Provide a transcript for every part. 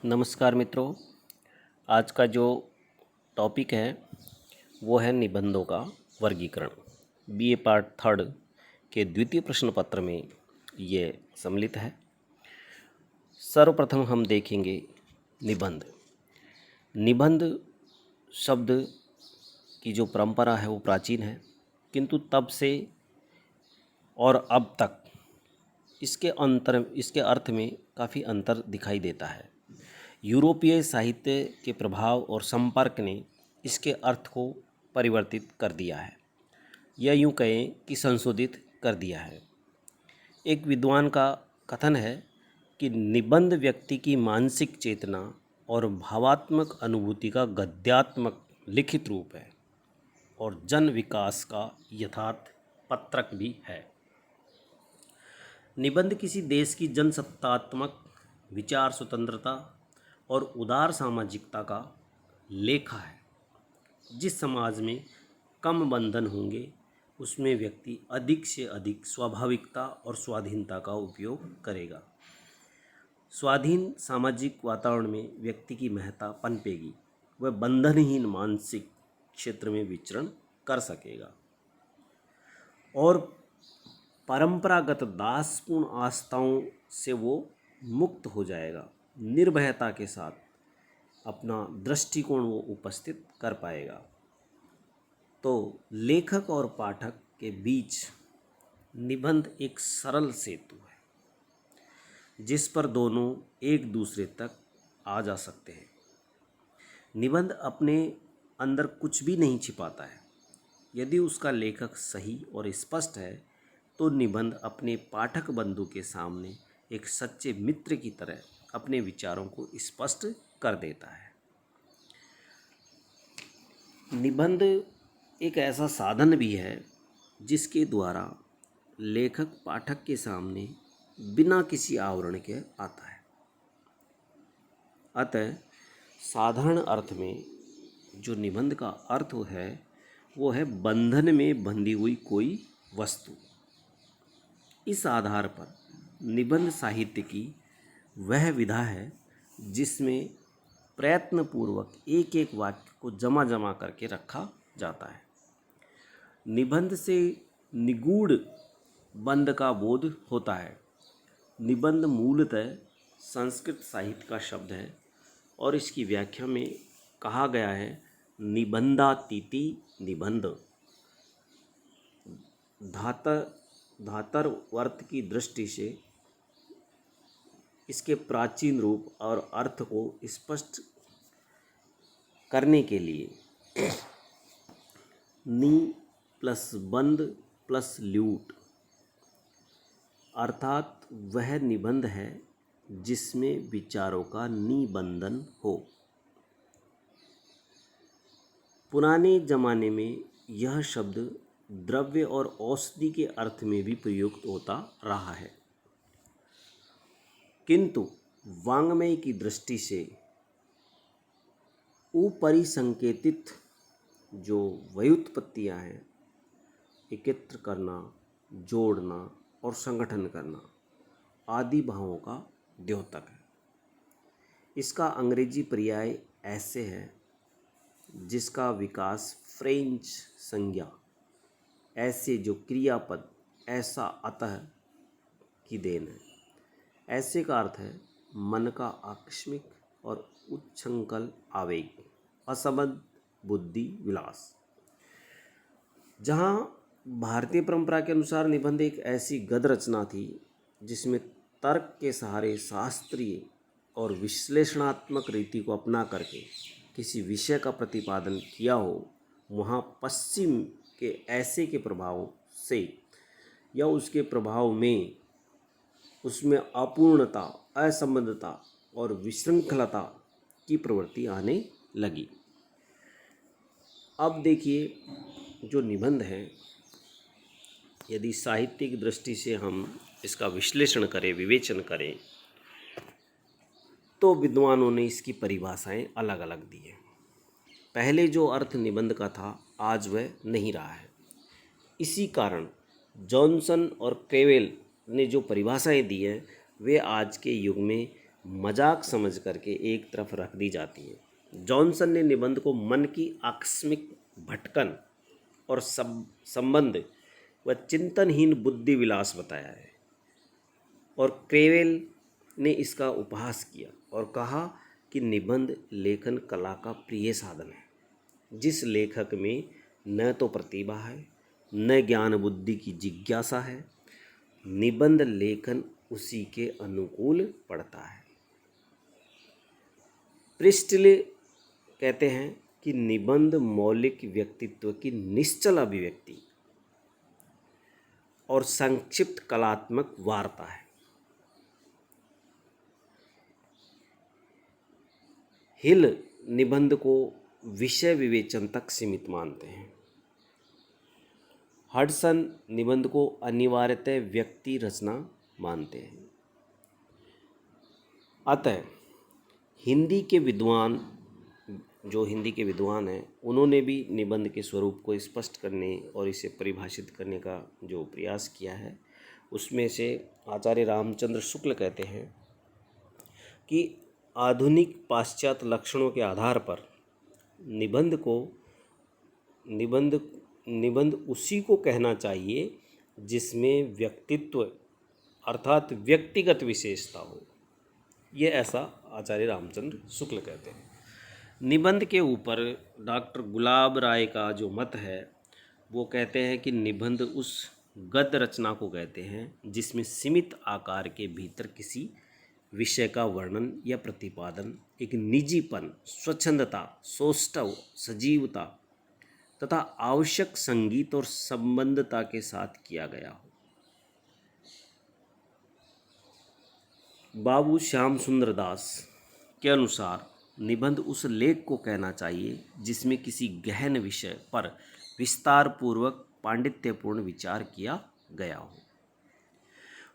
नमस्कार मित्रों। आज का जो टॉपिक है वो है निबंधों का वर्गीकरण। बीए पार्ट थर्ड के द्वितीय प्रश्न पत्र में ये सम्मिलित है। सर्वप्रथम हम देखेंगे निबंध। निबंध शब्द की जो परंपरा है वो प्राचीन है, किंतु तब से और अब तक इसके अर्थ में काफ़ी अंतर दिखाई देता है। यूरोपीय साहित्य के प्रभाव और संपर्क ने इसके अर्थ को परिवर्तित कर दिया है, या यूँ कहें कि संशोधित कर दिया है। एक विद्वान का कथन है कि निबंध व्यक्ति की मानसिक चेतना और भावात्मक अनुभूति का गद्यात्मक लिखित रूप है और जन विकास का यथार्थ पत्रक भी है। निबंध किसी देश की जनसत्तात्मक विचार स्वतंत्रता और उदार सामाजिकता का लेखा है। जिस समाज में कम बंधन होंगे उसमें व्यक्ति अधिक से अधिक स्वाभाविकता और स्वाधीनता का उपयोग करेगा। स्वाधीन सामाजिक वातावरण में व्यक्ति की महत्ता पनपेगी, वह बंधनहीन मानसिक क्षेत्र में विचरण कर सकेगा और परंपरागत दासपूर्ण आस्थाओं से वो मुक्त हो जाएगा। निर्भयता के साथ अपना दृष्टिकोण वो उपस्थित कर पाएगा। तो लेखक और पाठक के बीच निबंध एक सरल सेतु है जिस पर दोनों एक दूसरे तक आ जा सकते हैं। निबंध अपने अंदर कुछ भी नहीं छिपाता है। यदि उसका लेखक सही और स्पष्ट है तो निबंध अपने पाठक बंधु के सामने एक सच्चे मित्र की तरह अपने विचारों को स्पष्ट कर देता है। निबंध एक ऐसा साधन भी है जिसके द्वारा लेखक पाठक के सामने बिना किसी आवरण के आता है। अतः साधारण अर्थ में जो निबंध का अर्थ है वो है बंधन में बंधी हुई कोई वस्तु। इस आधार पर निबंध साहित्य की वह विधा है जिसमें प्रयत्नपूर्वक एक एक वाक्य को जमा जमा करके रखा जाता है। निबंध से निगूढ़ बंध का बोध होता है। निबंध मूलतः संस्कृत साहित्य का शब्द है और इसकी व्याख्या में कहा गया है निबंधातीति निबंध। धातर्वर्त की दृष्टि से इसके प्राचीन रूप और अर्थ को स्पष्ट करने के लिए नि प्लस बंध प्लस ल्यूट अर्थात वह निबंध है जिसमें विचारों का निबंधन हो। पुराने जमाने में यह शब्द द्रव्य और औषधि के अर्थ में भी प्रयुक्त होता रहा है, किंतु वाङ्मय की दृष्टि से उपरिसंकेतित जो व्युत्पत्तियाँ हैं, एकत्र करना, जोड़ना और संगठन करना आदि भावों का द्योतक है। इसका अंग्रेजी पर्याय ऐसे है जिसका विकास फ्रेंच संज्ञा ऐसे जो क्रियापद ऐसा अतः की देन है। ऐसे का अर्थ है मन का आकस्मिक और उच्छृंखल आवेग, असंबद्ध बुद्धि विलास। जहाँ भारतीय परंपरा के अनुसार निबंध एक ऐसी गद्य रचना थी जिसमें तर्क के सहारे शास्त्रीय और विश्लेषणात्मक रीति को अपना करके किसी विषय का प्रतिपादन किया हो, वहाँ पश्चिम के ऐसे के प्रभाव से या उसके प्रभाव में उसमें अपूर्णता, असंबद्धता और विशृंखलता की प्रवृत्ति आने लगी। अब देखिए जो निबंध है, यदि साहित्यिक दृष्टि से हम इसका विश्लेषण करें, विवेचन करें, तो विद्वानों ने इसकी परिभाषाएं अलग अलग दी हैं। पहले जो अर्थ निबंध का था आज वह नहीं रहा है। इसी कारण जॉनसन और क्रेवेल ने जो परिभाषाएं दी हैं वे आज के युग में मजाक समझ करके एक तरफ रख दी जाती है। जॉनसन ने निबंध को मन की आकस्मिक भटकन और संबंध व चिंतनहीन बुद्धि विलास बताया है, और क्रेवेल ने इसका उपहास किया और कहा कि निबंध लेखन कला का प्रिय साधन है, जिस लेखक में न तो प्रतिभा है न ज्ञान बुद्धि की जिज्ञासा है, निबंध लेखन उसी के अनुकूल पड़ता है। प्रिस्टले कहते हैं कि निबंध मौलिक व्यक्तित्व की निश्चल अभिव्यक्ति और संक्षिप्त कलात्मक वार्ता है। हिल निबंध को विषय विवेचन तक सीमित मानते हैं। हडसन निबंध को अनिवार्यतः व्यक्ति रचना मानते हैं। अतः हिंदी के विद्वान हैं, उन्होंने भी निबंध के स्वरूप को स्पष्ट करने और इसे परिभाषित करने का जो प्रयास किया है, उसमें से आचार्य रामचंद्र शुक्ल कहते हैं कि आधुनिक पाश्चात्य लक्षणों के आधार पर निबंध उसी को कहना चाहिए जिसमें व्यक्तित्व अर्थात व्यक्तिगत विशेषता हो। ये ऐसा आचार्य रामचंद्र शुक्ल कहते हैं। निबंध के ऊपर डॉक्टर गुलाब राय का जो मत है, वो कहते हैं कि निबंध उस गद्य रचना को कहते हैं जिसमें सीमित आकार के भीतर किसी विषय का वर्णन या प्रतिपादन एक निजीपन, स्वच्छंदता, सौष्ठव, सजीवता तथा आवश्यक संगीत और संबंधता के साथ किया गया हो। बाबू श्याम सुंदर दास के अनुसार निबंध उस लेख को कहना चाहिए जिसमें किसी गहन विषय पर विस्तार पूर्वक पांडित्यपूर्ण विचार किया गया हो।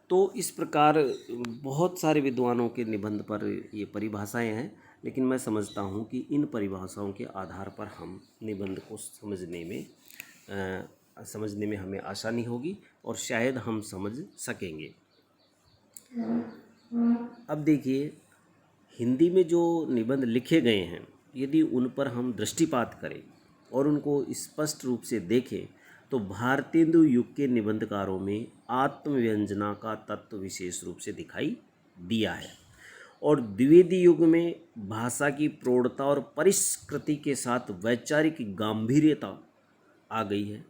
तो इस प्रकार बहुत सारे विद्वानों के निबंध पर ये परिभाषाएं हैं, लेकिन मैं समझता हूँ कि इन परिभाषाओं के आधार पर हम निबंध को समझने में हमें आसानी होगी और शायद हम समझ सकेंगे। अब देखिए, हिंदी में जो निबंध लिखे गए हैं, यदि उन पर हम दृष्टिपात करें और उनको स्पष्ट रूप से देखें तो भारतेंदु युग के निबंधकारों में आत्मव्यंजना का तत्व विशेष रूप से दिखाई दिया है, और द्विवेदी युग में भाषा की प्रौढ़ता और परिष्कृति के साथ वैचारिक गांभीर्यता आ गई है।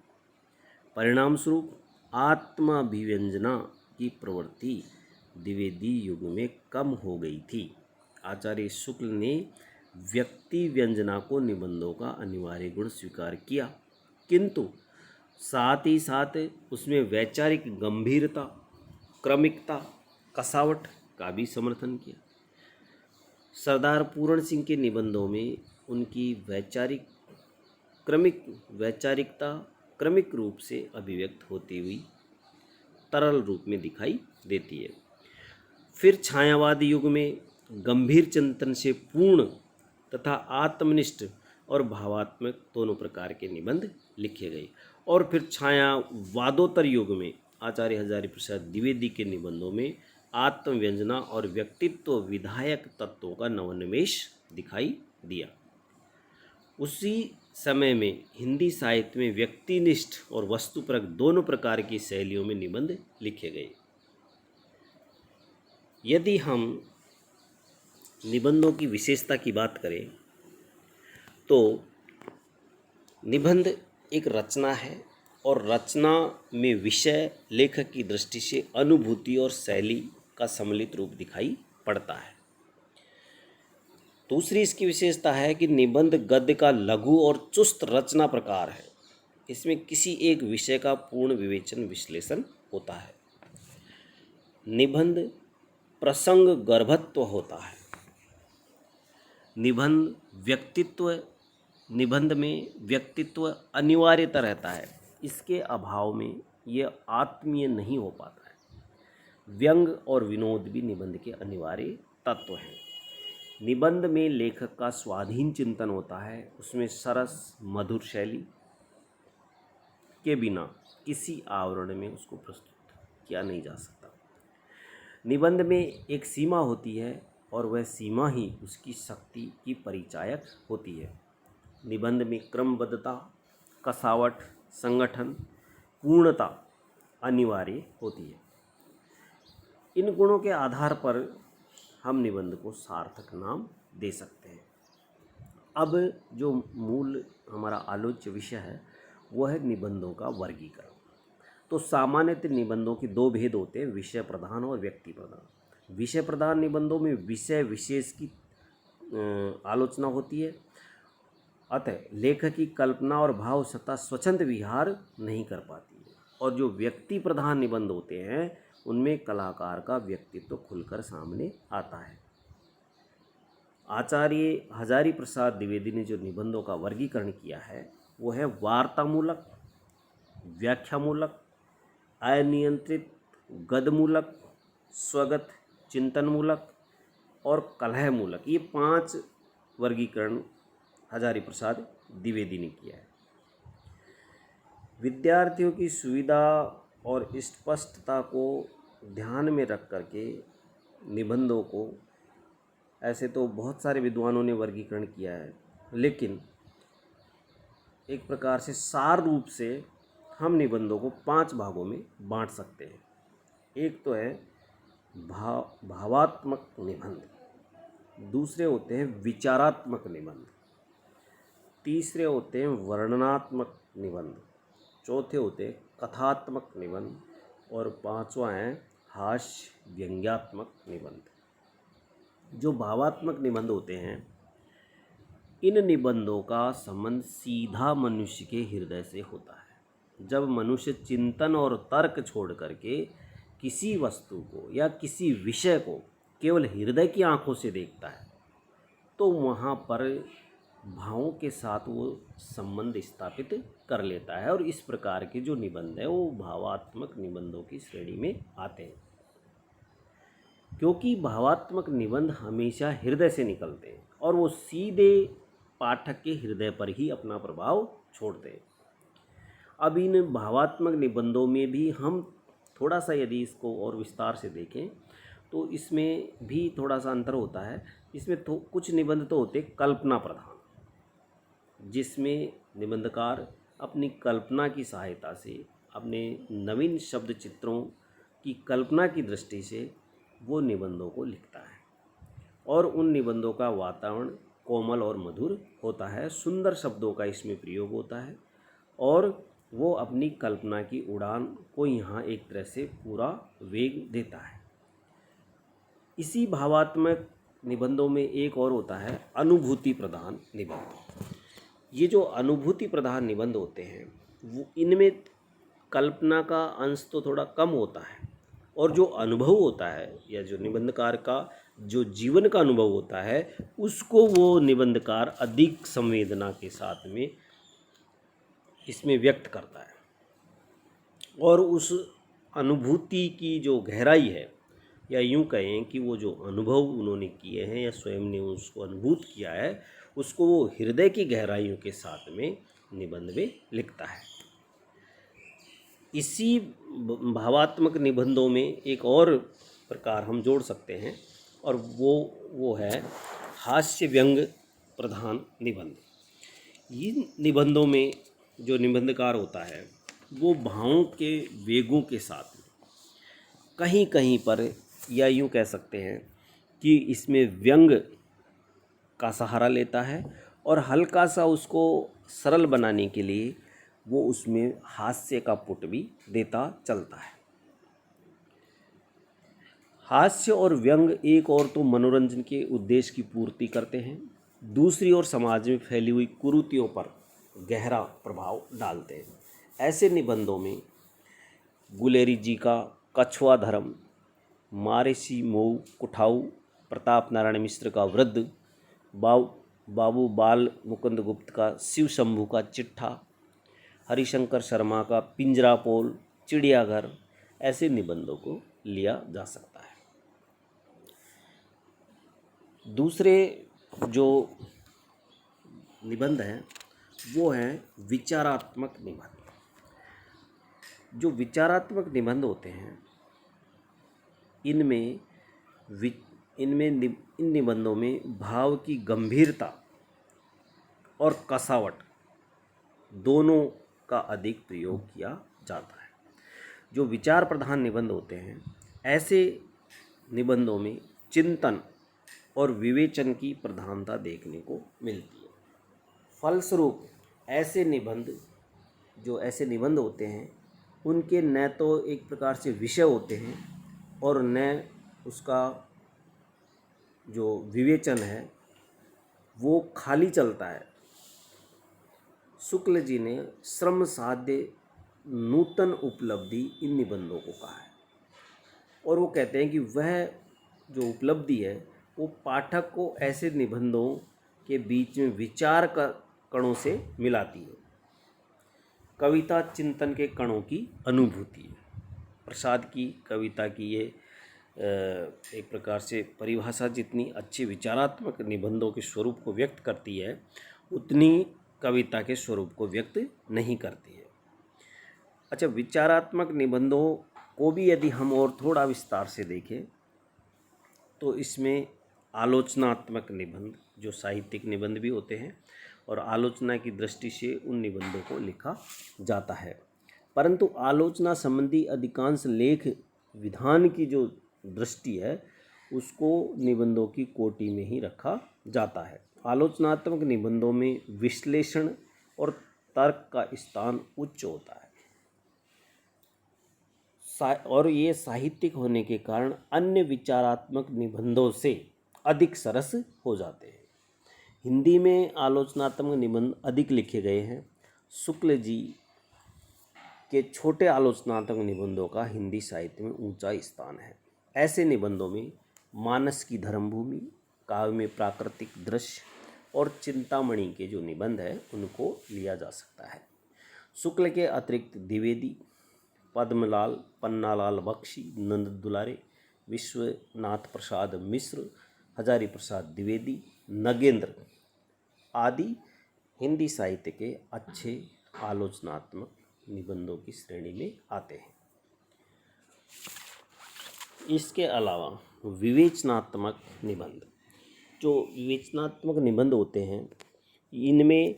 परिणाम स्वरूप आत्माभिव्यंजना की प्रवृत्ति द्विवेदी युग में कम हो गई थी। आचार्य शुक्ल ने व्यक्ति व्यंजना को निबंधों का अनिवार्य गुण स्वीकार किया, किंतु साथ ही साथ उसमें वैचारिक गंभीरता, क्रमिकता, कसावट का भी समर्थन किया। सरदार पूरण सिंह के निबंधों में उनकी वैचारिकता क्रमिक रूप से अभिव्यक्त होती हुई तरल रूप में दिखाई देती है। फिर छायावादी युग में गंभीर चिंतन से पूर्ण तथा आत्मनिष्ठ और भावात्मक दोनों प्रकार के निबंध लिखे गए, और फिर छायावादोत्तर युग में आचार्य हजारी प्रसाद द्विवेदी के निबंधों में आत्मव्यंजना और व्यक्तित्व विधायक तत्वों का नवोन्मेष दिखाई दिया। उसी समय में हिंदी साहित्य में व्यक्तिनिष्ठ और वस्तुपरक दोनों प्रकार की शैलियों में निबंध लिखे गए। यदि हम निबंधों की विशेषता की बात करें तो निबंध एक रचना है, और रचना में विषय लेखक की दृष्टि से अनुभूति और शैली का सम्मिलित रूप दिखाई पड़ता है। दूसरी इसकी विशेषता है कि निबंध गद्य का लघु और चुस्त रचना प्रकार है। इसमें किसी एक विषय का पूर्ण विवेचन विश्लेषण होता है। निबंध प्रसंग गर्भत्व होता है। निबंध में व्यक्तित्व अनिवार्यता रहता है, इसके अभाव में यह आत्मीय नहीं हो पाता है। व्यंग और विनोद भी निबंध के अनिवार्य तत्व हैं। निबंध में लेखक का स्वाधीन चिंतन होता है, उसमें सरस मधुर शैली के बिना किसी आवरण में उसको प्रस्तुत किया नहीं जा सकता। निबंध में एक सीमा होती है और वह सीमा ही उसकी शक्ति की परिचायक होती है। निबंध में क्रमबद्धता, कसावट, संगठन, पूर्णता अनिवार्य होती है। इन गुणों के आधार पर हम निबंध को सार्थक नाम दे सकते हैं। अब जो मूल हमारा आलोच्य विषय है वो है निबंधों का वर्गीकरण। तो सामान्यतः निबंधों के दो भेद होते हैं, विषय प्रधान और व्यक्ति प्रधान। विषय प्रधान निबंधों में विषय विशेष की आलोचना होती है, अतः लेखक की कल्पना और भाव सत्ता स्वतंत्र विहार नहीं कर पाती है। और जो व्यक्ति प्रधान निबंध होते हैं उनमें कलाकार का व्यक्तित्व खुलकर सामने आता है। आचार्य हजारी प्रसाद द्विवेदी ने जो निबंधों का वर्गीकरण किया है वो है वार्तामूलक, व्याख्यामूलक, अनियंत्रित, गद्यमूलक, स्वगत, चिंतनमूलक और कलहमूलक। ये 5 वर्गीकरण हजारी प्रसाद द्विवेदी ने किया है। विद्यार्थियों की सुविधा और स्पष्टता को ध्यान में रख करके निबंधों को ऐसे तो बहुत सारे विद्वानों ने वर्गीकरण किया है, लेकिन एक प्रकार से सार रूप से हम निबंधों को 5 भागों में बांट सकते हैं। एक तो है भावात्मक निबंध, दूसरे होते हैं विचारात्मक निबंध, तीसरे होते हैं वर्णनात्मक निबंध, चौथे होते हैं कथात्मक निबंध और 5वां है हास्य व्यंग्यात्मक निबंध। जो भावात्मक निबंध होते हैं इन निबंधों का संबंध सीधा मनुष्य के हृदय से होता है। जब मनुष्य चिंतन और तर्क छोड़ करके किसी वस्तु को या किसी विषय को केवल हृदय की आंखों से देखता है तो वहाँ पर भावों के साथ वो संबंध स्थापित कर लेता है, और इस प्रकार के जो निबंध है वो भावात्मक निबंधों की श्रेणी में आते हैं। क्योंकि भावात्मक निबंध हमेशा हृदय से निकलते हैं और वो सीधे पाठक के हृदय पर ही अपना प्रभाव छोड़ते हैं। अब इन भावात्मक निबंधों में भी हम थोड़ा सा यदि इसको और विस्तार से देखें तो इसमें भी थोड़ा सा अंतर होता है। इसमें तो कुछ निबंध तो होते कल्पना प्रधान, जिसमें निबंधकार अपनी कल्पना की सहायता से अपने नवीन शब्द चित्रों की कल्पना की दृष्टि से वो निबंधों को लिखता है और उन निबंधों का वातावरण कोमल और मधुर होता है, सुंदर शब्दों का इसमें प्रयोग होता है और वो अपनी कल्पना की उड़ान को यहाँ एक तरह से पूरा वेग देता है। इसी भावात्मक निबंधों में एक और होता है अनुभूति प्रधान निबंध। ये जो अनुभूति प्रधान निबंध होते हैं वो इनमें कल्पना का अंश तो थोड़ा कम होता है और जो अनुभव होता है या जो निबंधकार का जो जीवन का अनुभव होता है उसको वो निबंधकार अधिक संवेदना के साथ में इसमें व्यक्त करता है और उस अनुभूति की जो गहराई है या यूँ कहें कि वो जो अनुभव उन्होंने किए हैं या स्वयं ने उसको अनुभूत किया है उसको वो हृदय की गहराइयों के साथ में निबंध में लिखता है। इसी भावात्मक निबंधों में एक और प्रकार हम जोड़ सकते हैं और वो है हास्य व्यंग प्रधान निबंध। इन निबंधों में जो निबंधकार होता है वो भावों के वेगों के साथ कहीं कहीं पर या यूँ कह सकते हैं कि इसमें व्यंग का सहारा लेता है और हल्का सा उसको सरल बनाने के लिए वो उसमें हास्य का पुट भी देता चलता है। हास्य और व्यंग एक और तो मनोरंजन के उद्देश्य की पूर्ति करते हैं, दूसरी ओर समाज में फैली हुई कुरीतियों पर गहरा प्रभाव डालते हैं। ऐसे निबंधों में गुलेरी जी का कछुआ धर्म, मारेसी मऊ कुठाऊ, प्रताप नारायण मिश्र का वृद्ध, बाबू बाल मुकुंद गुप्त का शिव शंभू का चिट्ठा, हरिशंकर शर्मा का पिंजरापोल, चिड़ियाघर, ऐसे निबंधों को लिया जा सकता है। दूसरे जो निबंध हैं वो हैं विचारात्मक निबंध। जो विचारात्मक निबंध होते हैं इनमें इन निबंधों में भाव की गंभीरता और कसावट दोनों का अधिक प्रयोग किया जाता है। जो विचार प्रधान निबंध होते हैं, ऐसे निबंधों में चिंतन और विवेचन की प्रधानता देखने को मिलती है। फलस्वरूप ऐसे निबंध होते हैं, उनके न तो एक प्रकार से विषय होते हैं और न उसका जो विवेचन है वो खाली चलता है। शुक्ल जी ने श्रम साध्य नूतन उपलब्धि इन निबंधों को कहा है और वो कहते हैं कि वह जो उपलब्धि है वो पाठक को ऐसे निबंधों के बीच में विचार का कणों से मिलाती है। कविता चिंतन के कणों की अनुभूति है। प्रसाद की कविता की ये एक प्रकार से परिभाषा जितनी अच्छी विचारात्मक निबंधों के स्वरूप को व्यक्त करती है, उतनी कविता के स्वरूप को व्यक्त नहीं करती है। अच्छा, विचारात्मक निबंधों को भी यदि हम और थोड़ा विस्तार से देखें तो इसमें आलोचनात्मक निबंध, जो साहित्यिक निबंध भी होते हैं और आलोचना की दृष्टि से उन निबंधों को लिखा जाता है, परंतु आलोचना संबंधी अधिकांश लेख विधान की जो दृष्टि है उसको निबंधों की कोटि में ही रखा जाता है। आलोचनात्मक निबंधों में विश्लेषण और तर्क का स्थान उच्च होता है और ये साहित्यिक होने के कारण अन्य विचारात्मक निबंधों से अधिक सरस हो जाते हैं। हिंदी में आलोचनात्मक निबंध अधिक लिखे गए हैं। शुक्ल जी के छोटे आलोचनात्मक निबंधों का हिंदी साहित्य में ऊंचा स्थान है। ऐसे निबंधों में मानस की धर्मभूमि, काव्य में प्राकृतिक दृश्य और चिंतामणि के जो निबंध है उनको लिया जा सकता है। शुक्ल के अतिरिक्त द्विवेदी, पद्मलाल, पन्नालाल बख्शी, नंद दुलारे, विश्वनाथ प्रसाद मिश्र, हजारी प्रसाद द्विवेदी, नगेंद्र आदि हिंदी साहित्य के अच्छे आलोचनात्मक निबंधों की श्रेणी में आते हैं। इसके अलावा विवेचनात्मक निबंध, जो विवेचनात्मक निबंध होते हैं, इनमें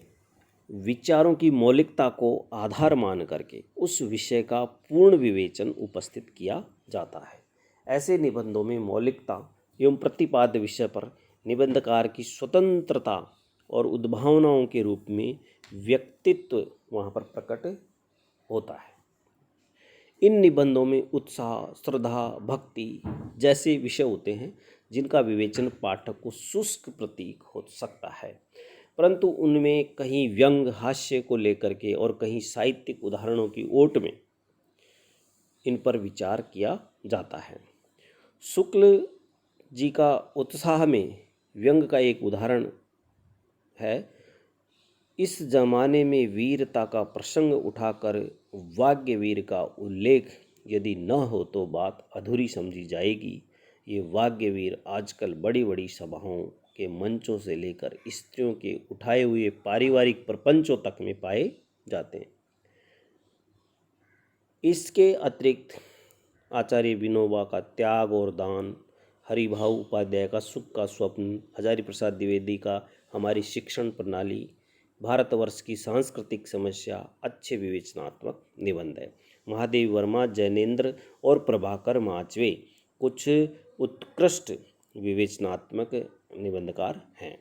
विचारों की मौलिकता को आधार मान करके उस विषय का पूर्ण विवेचन उपस्थित किया जाता है। ऐसे निबंधों में मौलिकता एवं प्रतिपाद्य विषय पर निबंधकार की स्वतंत्रता और उद्भावनाओं के रूप में व्यक्तित्व वहाँ पर प्रकट होता है। इन निबंधों में उत्साह, श्रद्धा, भक्ति जैसे विषय होते हैं जिनका विवेचन पाठक को शुष्क प्रतीक हो सकता है, परंतु उनमें कहीं व्यंग, हास्य को लेकर के और कहीं साहित्यिक उदाहरणों की ओट में इन पर विचार किया जाता है। शुक्ल जी का उत्साह में व्यंग का एक उदाहरण है। इस जमाने में वीरता का प्रसंग उठाकर वाग्यवीर का उल्लेख यदि न हो तो बात अधूरी समझी जाएगी। ये वाग्यवीर आजकल बड़ी बड़ी सभाओं के मंचों से लेकर स्त्रियों के उठाए हुए पारिवारिक प्रपंचों तक में पाए जाते हैं। इसके अतिरिक्त आचार्य विनोबा का त्याग और दान, हरिभाऊ उपाध्याय का सुख का स्वप्न, हजारी प्रसाद द्विवेदी का हमारी शिक्षण प्रणाली, भारतवर्ष की सांस्कृतिक समस्या अच्छे विवेचनात्मक निबंध है। महादेव वर्मा, जैनेन्द्र और प्रभाकर माचवे कुछ उत्कृष्ट विवेचनात्मक निबंधकार हैं।